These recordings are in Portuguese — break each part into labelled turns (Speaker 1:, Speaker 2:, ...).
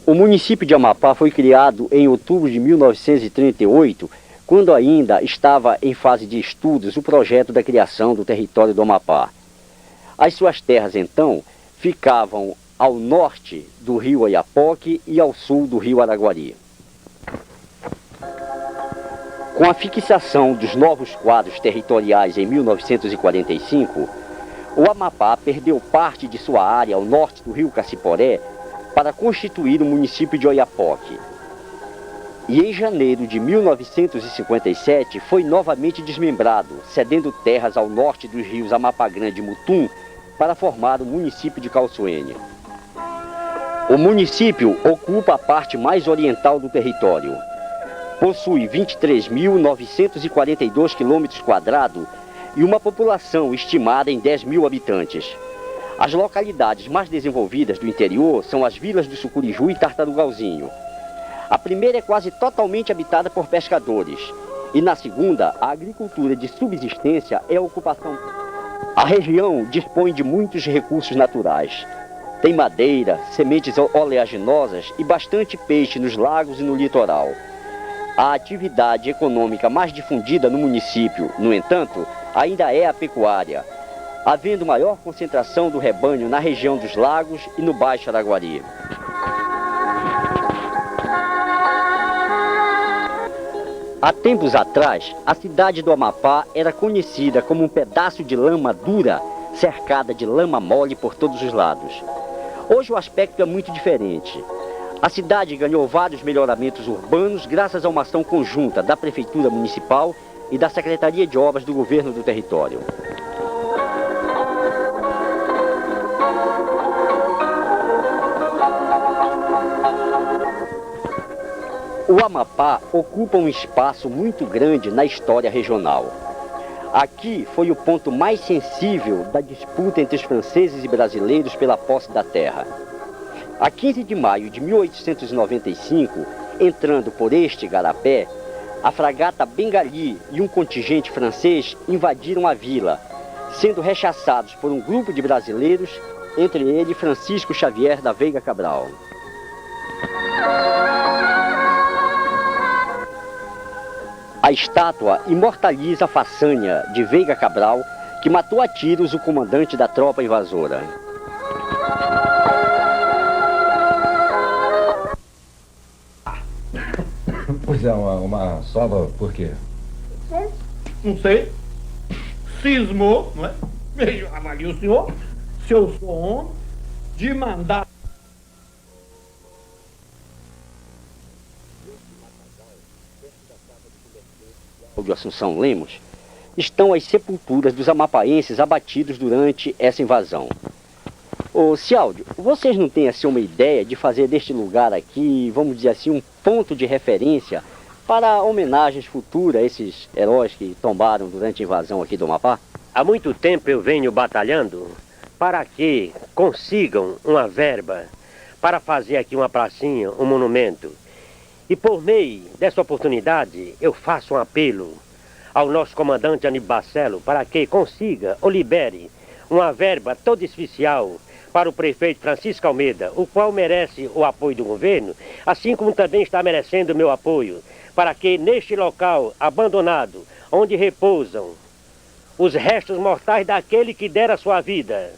Speaker 1: O município de Amapá foi criado em outubro de 1938, quando ainda estava em fase de estudos o projeto da criação do território do Amapá. As suas terras, então, ficavam ao norte do rio Oiapoque e ao sul do rio Araguari. Com a fixação dos novos quadros territoriais em 1945, o Amapá perdeu parte de sua área ao norte do rio Cassiporé para constituir o município de Oiapoque. E em janeiro de 1957 foi novamente desmembrado, cedendo terras ao norte dos rios Amapá Grande e Mutum para formar o município de Calçoene. O município ocupa a parte mais oriental do território. Possui 23.942 km² e uma população estimada em 10 mil habitantes. As localidades mais desenvolvidas do interior são as vilas do Sucuriju e Tartarugalzinho. A primeira é quase totalmente habitada por pescadores, e na segunda, a agricultura de subsistência é a ocupação. A região dispõe de muitos recursos naturais. Tem madeira, sementes oleaginosas e bastante peixe nos lagos e no litoral. A atividade econômica mais difundida no município, no entanto, ainda é a pecuária, havendo maior concentração do rebanho na região dos lagos e no Baixo Araguari. Há tempos atrás, a cidade do Amapá era conhecida como um pedaço de lama dura, cercada de lama mole por todos os lados. Hoje o aspecto é muito diferente. A cidade ganhou vários melhoramentos urbanos graças a uma ação conjunta da Prefeitura Municipal e da Secretaria de Obras do Governo do Território. O Amapá ocupa um espaço muito grande na história regional. Aqui foi o ponto mais sensível da disputa entre os franceses e brasileiros pela posse da terra. A 15 de maio de 1895, entrando por este garapé, a fragata Bengali e um contingente francês invadiram a vila, sendo rechaçados por um grupo de brasileiros, entre eles Francisco Xavier da Veiga Cabral. A estátua imortaliza a façanha de Veiga Cabral, que matou a tiros o comandante da tropa invasora.
Speaker 2: Pois é, uma sova por quê?
Speaker 3: Não sei. Cismou, não é? Eu avalio o senhor, se eu sou homem, de mandar.
Speaker 1: De Assunção Lemos, estão as sepulturas dos amapaenses abatidos durante essa invasão. Ô Cialdio, vocês não têm assim uma ideia de fazer deste lugar aqui, vamos dizer assim, um ponto de referência para homenagens futuras a esses heróis que tombaram durante a invasão aqui do Amapá?
Speaker 4: Há muito tempo eu venho batalhando para que consigam uma verba para fazer aqui uma pracinha, um monumento. E por meio dessa oportunidade, eu faço um apelo ao nosso comandante Aníbal Barcelo para que consiga ou libere uma verba toda especial para o prefeito Francisco Almeida, o qual merece o apoio do governo, assim como também está merecendo o meu apoio, para que neste local abandonado, onde repousam os restos mortais daquele que dera sua vida,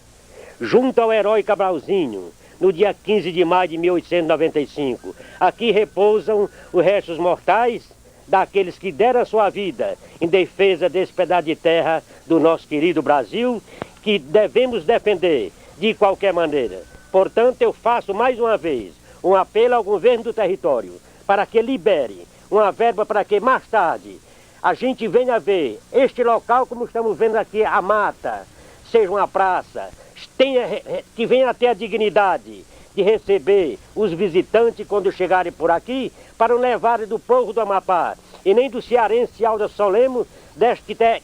Speaker 4: junto ao herói Cabralzinho, no dia 15 de maio de 1895. Aqui repousam os restos mortais daqueles que deram a sua vida em defesa desse pedaço de terra do nosso querido Brasil, que devemos defender de qualquer maneira. Portanto, eu faço mais uma vez um apelo ao governo do território para que libere uma verba para que mais tarde a gente venha ver este local, como estamos vendo aqui, a mata, seja uma praça, que venha ter a dignidade de receber os visitantes quando chegarem por aqui, para não levarem do povo do Amapá e nem do cearense Alda Solemo,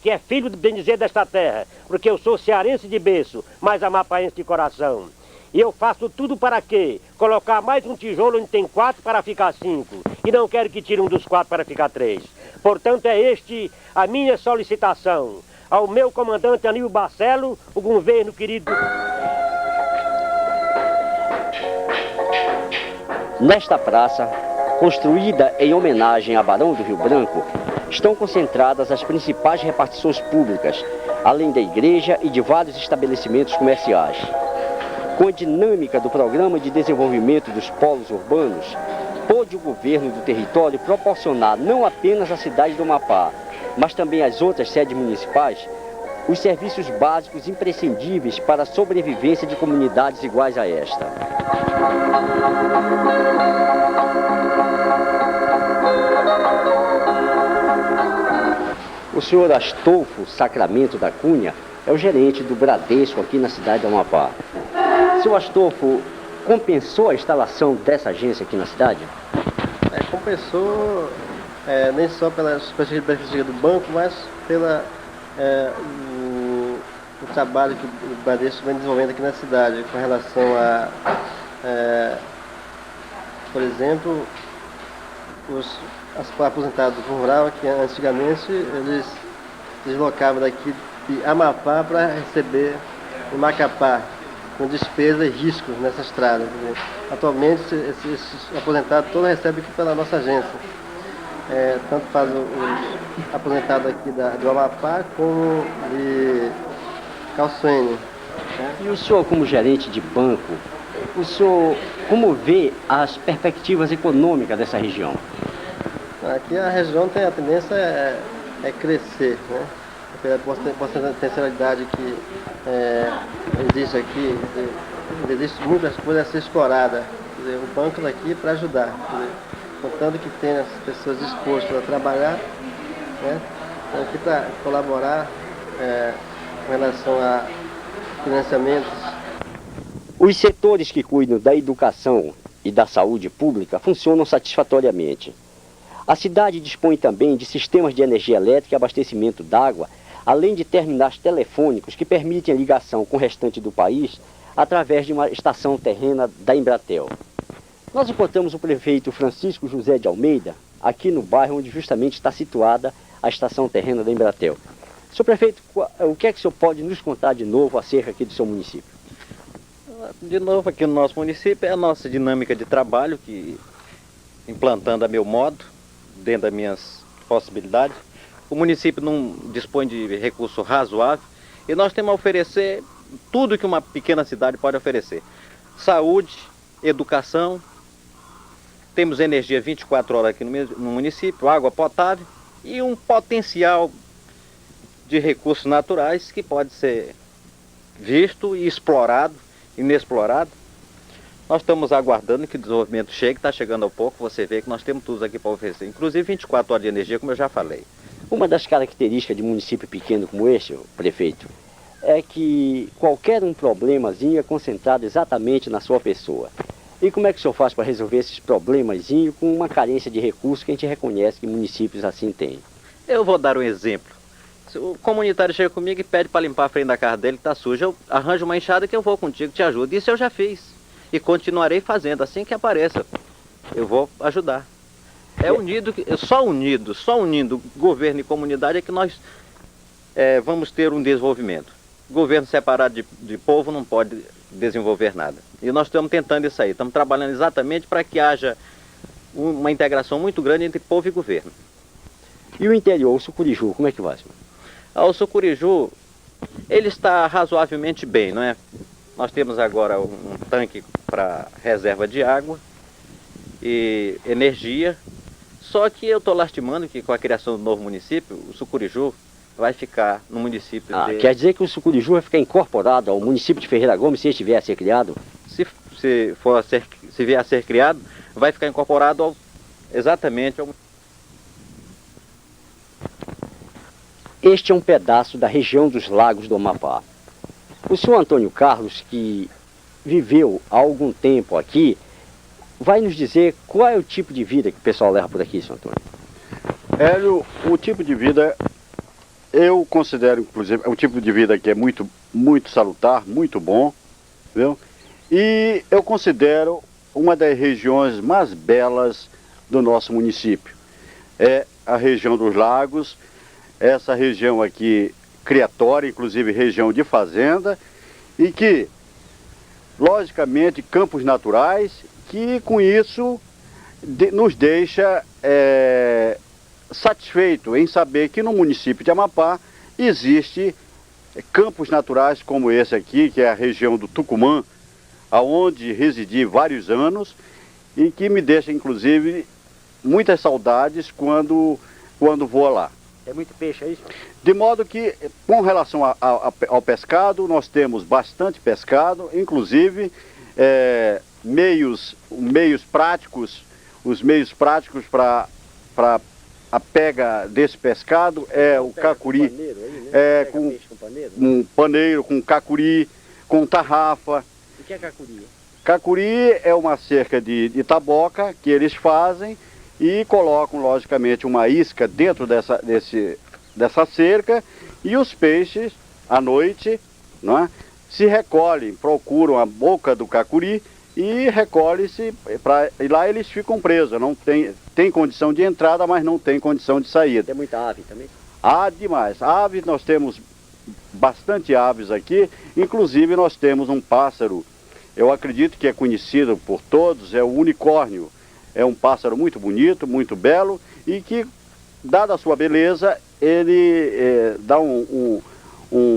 Speaker 4: que é filho, bem dizer, desta terra, porque eu sou cearense de berço, mas amapaense de coração. E eu faço tudo para quê? Colocar mais um tijolo onde tem 4 para ficar 5. E não quero que tire um dos 4 para ficar 3. Portanto, é este a minha solicitação ao meu comandante Aníbal Barcelo, o governo querido.
Speaker 1: Nesta praça, construída em homenagem a Barão do Rio Branco, estão concentradas as principais repartições públicas, além da igreja e de vários estabelecimentos comerciais. Com a dinâmica do Programa de Desenvolvimento dos Polos Urbanos, pôde o governo do território proporcionar não apenas à cidade do Amapá, mas também às outras sedes municipais, os serviços básicos imprescindíveis para a sobrevivência de comunidades iguais a esta. O senhor Astolfo Sacramento da Cunha é o gerente do Bradesco aqui na cidade do Amapá. Senhor Astolfo, compensou a instalação dessa agência aqui na cidade?
Speaker 5: Compensou nem só pelas perspectivas do banco, mas pela o trabalho que o Bradesco vem desenvolvendo aqui na cidade com relação a, por exemplo, os aposentados rural, que antigamente eles se deslocavam daqui de Amapá para receber em Macapá, com despesa e riscos nessa estrada. Atualmente, esses aposentados todos recebem aqui pela nossa agência. Tanto faz os aposentados aqui do Amapá como de Calçoene.
Speaker 1: E o senhor, como gerente de banco, o senhor como vê as perspectivas econômicas dessa região?
Speaker 5: Aqui a região tem a tendência é crescer, né? Pela potencialidade que existe aqui, existe muitas coisas a ser exploradas. O banco daqui para ajudar, contando que tem as pessoas dispostas a trabalhar, né? Então aqui para colaborar com relação a financiamentos.
Speaker 1: Os setores que cuidam da educação e da saúde pública funcionam satisfatoriamente. A cidade dispõe também de sistemas de energia elétrica e abastecimento d'água, além de terminais telefônicos que permitem a ligação com o restante do país através de uma estação terrena da Embratel. Nós encontramos o prefeito Francisco José de Almeida, aqui no bairro onde justamente está situada a estação terrena da Embratel. Senhor prefeito, o que é que o senhor pode nos contar de novo acerca aqui do seu município?
Speaker 6: De novo, aqui no nosso município é a nossa dinâmica de trabalho, que implantando a meu modo, dentro das minhas possibilidades. O município não dispõe de recurso razoável e nós temos a oferecer tudo que uma pequena cidade pode oferecer. Saúde, educação, temos energia 24 horas aqui no município, água potável e um potencial de recursos naturais que pode ser visto e explorado, inexplorado. Nós estamos aguardando que o desenvolvimento chegue, está chegando ao pouco, você vê que nós temos tudo aqui para oferecer, inclusive 24 horas de energia, como eu já falei.
Speaker 1: Uma das características de um município pequeno como este, prefeito, é que qualquer um problemazinho é concentrado exatamente na sua pessoa. E como é que o senhor faz para resolver esses problemazinhos com uma carência de recursos que a gente reconhece que municípios assim têm?
Speaker 6: Eu vou dar um exemplo. Se o comunitário chega comigo e pede para limpar a frente da casa dele que está suja, eu arranjo uma enxada que eu vou contigo, te ajudo. Isso eu já fiz. E continuarei fazendo, assim que apareça. Eu vou ajudar. Só unindo governo e comunidade é que nós vamos ter um desenvolvimento. Governo separado de povo não pode desenvolver nada. E nós estamos tentando isso aí. Estamos trabalhando exatamente para que haja uma integração muito grande entre povo e governo.
Speaker 1: E o interior, o Sucuriju, como é que vai, senhor?
Speaker 6: O Sucuriju, ele está razoavelmente bem, não é? Nós temos agora um tanque para reserva de água e energia. Só que eu estou lastimando que com a criação do novo município, o Sucuriju vai ficar no município de...
Speaker 1: Quer dizer que o Sucuriju vai ficar incorporado ao município de Ferreira Gomes se estiver a ser criado?
Speaker 6: Se vier a ser criado, vai ficar incorporado exatamente ao...
Speaker 1: Este é um pedaço da região dos Lagos do Amapá. O senhor Antônio Carlos, que viveu há algum tempo aqui, vai nos dizer qual é o tipo de vida que o pessoal leva por aqui, senhor Antônio?
Speaker 7: Hélio, o tipo de vida, eu considero, inclusive, é um tipo de vida que é muito, muito salutar, muito bom, viu? E eu considero uma das regiões mais belas do nosso município. É a região dos lagos, essa região aqui criatória, inclusive região de fazenda, e que, logicamente, campos naturais que com isso nos deixa satisfeito em saber que no município de Amapá existe campos naturais como esse aqui, que é a região do Tucumã, aonde residi vários anos e que me deixa inclusive muitas saudades quando vou lá.
Speaker 4: É muito peixe, é isso?
Speaker 7: De modo que, com relação ao pescado, nós temos bastante pescado, inclusive meios práticos, os meios práticos para a pega desse pescado é o cacuri, com paneiro, com cacuri, com tarrafa.
Speaker 4: O que é cacuri?
Speaker 7: Cacuri é uma cerca de taboca que eles fazem e colocam, logicamente, uma isca dentro dessa cerca e os peixes, à noite, né, se recolhem, procuram a boca do cacuri e recolhem-se, e lá eles ficam presos. Não tem condição de entrada, mas não tem condição de saída.
Speaker 4: Tem muita ave também?
Speaker 7: Há demais. Aves, nós temos bastante aves aqui, inclusive nós temos um pássaro, eu acredito que é conhecido por todos, é o unicórnio. É um pássaro muito bonito, muito belo e que, dada a sua beleza, ele dá um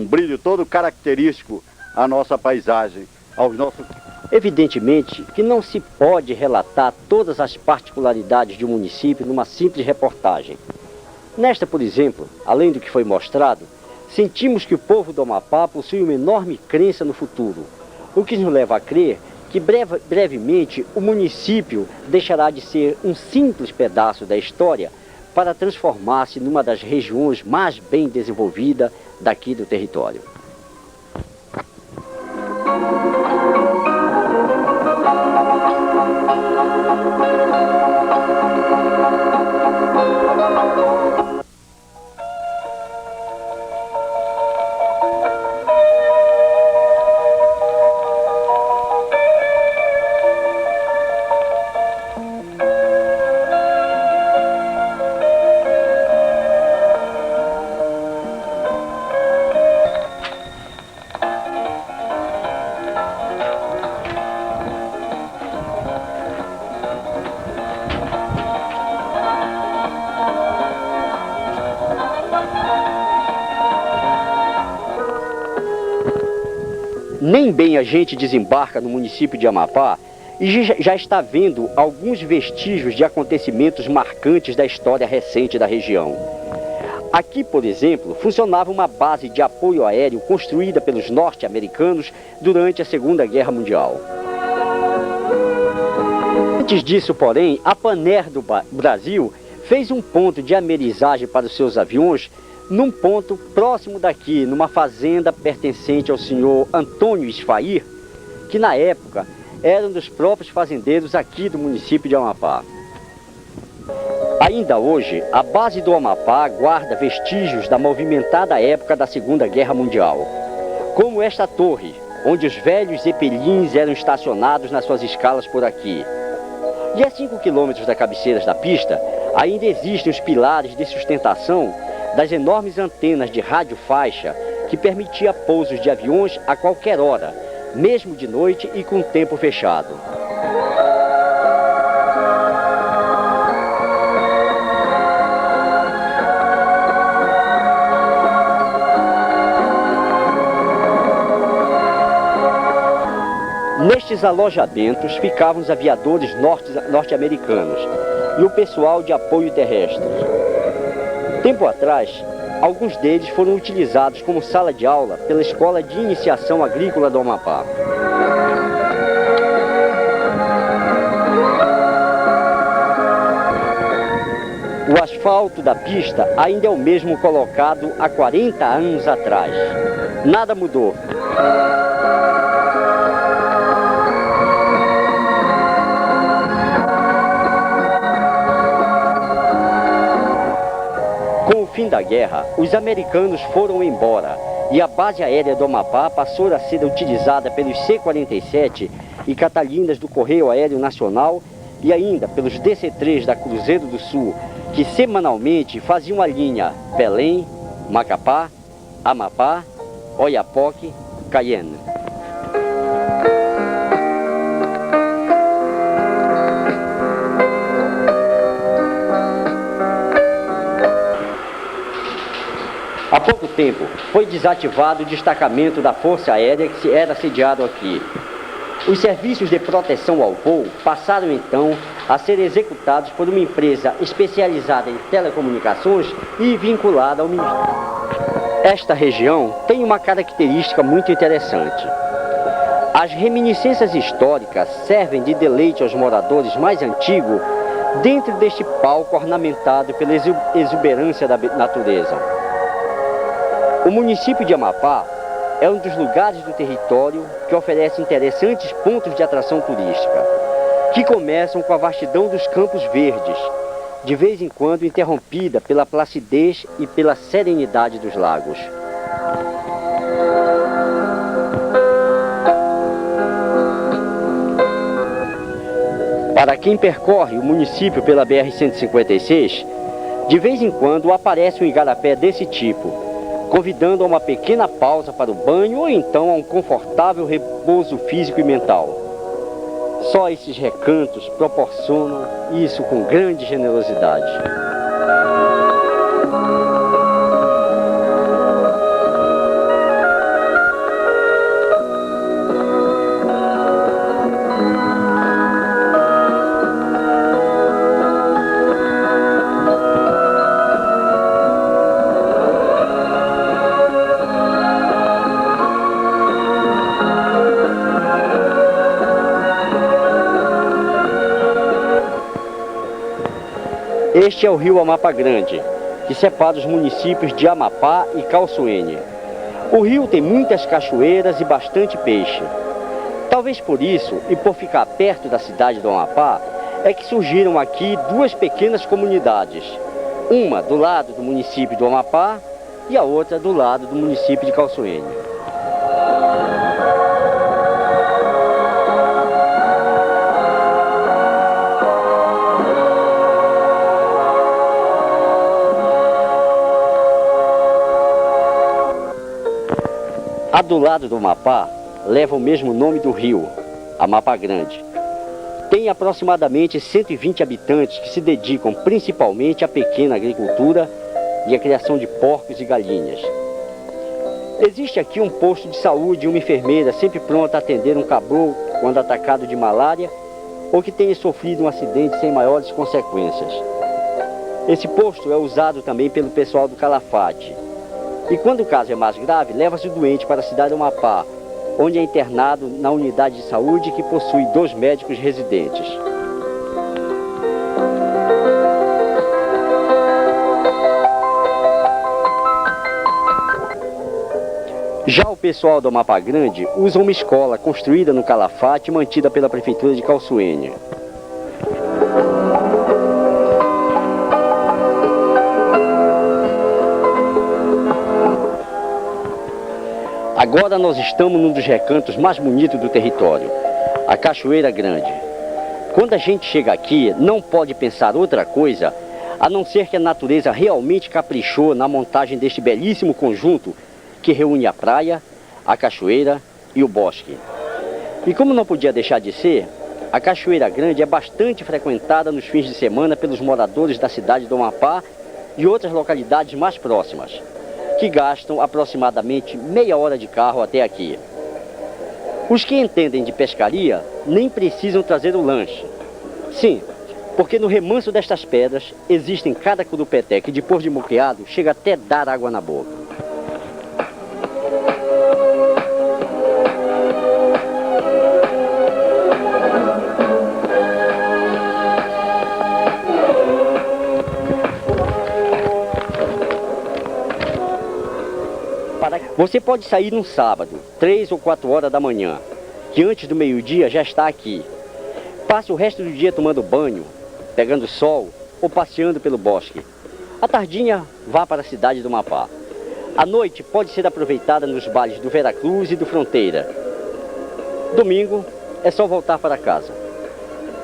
Speaker 7: brilho todo característico à nossa paisagem, aos nossos...
Speaker 1: Evidentemente que não se pode relatar todas as particularidades de um município numa simples reportagem. Nesta, por exemplo, além do que foi mostrado, sentimos que o povo do Amapá possui uma enorme crença no futuro, o que nos leva a crer que brevemente o município deixará de ser um simples pedaço da história para transformar-se numa das regiões mais bem desenvolvidas daqui do território. Nem bem a gente desembarca no município de Amapá e já está vendo alguns vestígios de acontecimentos marcantes da história recente da região. Aqui, por exemplo, funcionava uma base de apoio aéreo construída pelos norte-americanos durante a Segunda Guerra Mundial. Antes disso, porém, a Panair do Brasil fez um ponto de amerizagem para os seus aviões num ponto próximo daqui, numa fazenda pertencente ao senhor Antônio Esfair, que na época era um dos próprios fazendeiros aqui do município de Amapá. Ainda hoje, a base do Amapá guarda vestígios da movimentada época da Segunda Guerra Mundial, como esta torre, onde os velhos zeppelins eram estacionados nas suas escalas por aqui. E a 5 quilômetros da cabeceira da pista, ainda existem os pilares de sustentação das enormes antenas de rádio faixa que permitia pousos de aviões a qualquer hora, mesmo de noite e com tempo fechado. Nestes alojamentos ficavam os aviadores norte-americanos e o pessoal de apoio terrestre. Tempo atrás, alguns deles foram utilizados como sala de aula pela Escola de Iniciação Agrícola do Amapá. O asfalto da pista ainda é o mesmo colocado há 40 anos atrás. Nada mudou. Com o fim da guerra, os americanos foram embora e a base aérea do Amapá passou a ser utilizada pelos C-47 e Catalinas do Correio Aéreo Nacional e ainda pelos DC-3 da Cruzeiro do Sul, que semanalmente faziam a linha Belém, Macapá, Amapá, Oiapoque, Cayenne. Há pouco tempo foi desativado o destacamento da Força Aérea que era sediado aqui. Os serviços de proteção ao voo passaram então a ser executados por uma empresa especializada em telecomunicações e vinculada ao Ministério. Esta região tem uma característica muito interessante. As reminiscências históricas servem de deleite aos moradores mais antigos dentro deste palco ornamentado pela exuberância da natureza. O município de Amapá é um dos lugares do território que oferece interessantes pontos de atração turística, que começam com a vastidão dos campos verdes, de vez em quando interrompida pela placidez e pela serenidade dos lagos. Para quem percorre o município pela BR-156, de vez em quando aparece um igarapé desse tipo, convidando a uma pequena pausa para o banho ou então a um confortável repouso físico e mental. Só esses recantos proporcionam isso com grande generosidade. Este é o rio Amapá Grande, que separa os municípios de Amapá e Calçoene. O rio tem muitas cachoeiras e bastante peixe. Talvez por isso, e por ficar perto da cidade do Amapá, é que surgiram aqui duas pequenas comunidades. Uma do lado do município do Amapá e a outra do lado do município de Calçoene. A do lado do Amapá leva o mesmo nome do rio, Amapá Grande. Tem aproximadamente 120 habitantes que se dedicam principalmente à pequena agricultura e à criação de porcos e galinhas. Existe aqui um posto de saúde e uma enfermeira sempre pronta a atender um caboclo quando atacado de malária ou que tenha sofrido um acidente sem maiores consequências. Esse posto é usado também pelo pessoal do Calafate. E quando o caso é mais grave, leva-se o doente para a cidade do Amapá, onde é internado na unidade de saúde que possui 2 médicos residentes. Já o pessoal do Amapá Grande usa uma escola construída no Calafate e mantida pela Prefeitura de Calçoene. Agora nós estamos num dos recantos mais bonitos do território, a Cachoeira Grande. Quando a gente chega aqui, não pode pensar outra coisa, a não ser que a natureza realmente caprichou na montagem deste belíssimo conjunto que reúne a praia, a cachoeira e o bosque. E como não podia deixar de ser, a Cachoeira Grande é bastante frequentada nos fins de semana pelos moradores da cidade do Amapá e outras localidades mais próximas, que gastam aproximadamente meia hora de carro até aqui. Os que entendem de pescaria nem precisam trazer o lanche. Sim, porque no remanso destas pedras existem cada curupeté que depois de moqueado chega até dar água na boca. Você pode sair num sábado, 3 ou 4 horas da manhã, que antes do meio-dia já está aqui. Passe o resto do dia tomando banho, pegando sol ou passeando pelo bosque. À tardinha, vá para a cidade do Amapá. A noite pode ser aproveitada nos bailes do Veracruz e do Fronteira. Domingo é só voltar para casa.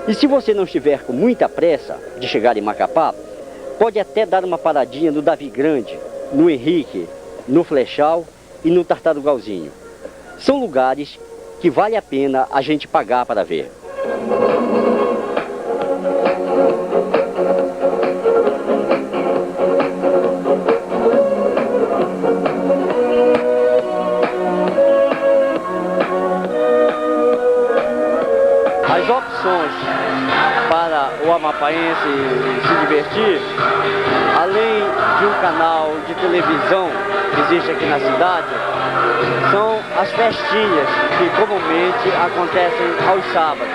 Speaker 1: E se você não estiver com muita pressa de chegar em Macapá, pode até dar uma paradinha no Davi Grande, no Henrique, no Flechal e no Tartarugalzinho. São lugares que vale a pena a gente pagar para ver. amapaense se divertir, além de um canal de televisão que existe aqui na cidade, são as festinhas que comumente acontecem aos sábados.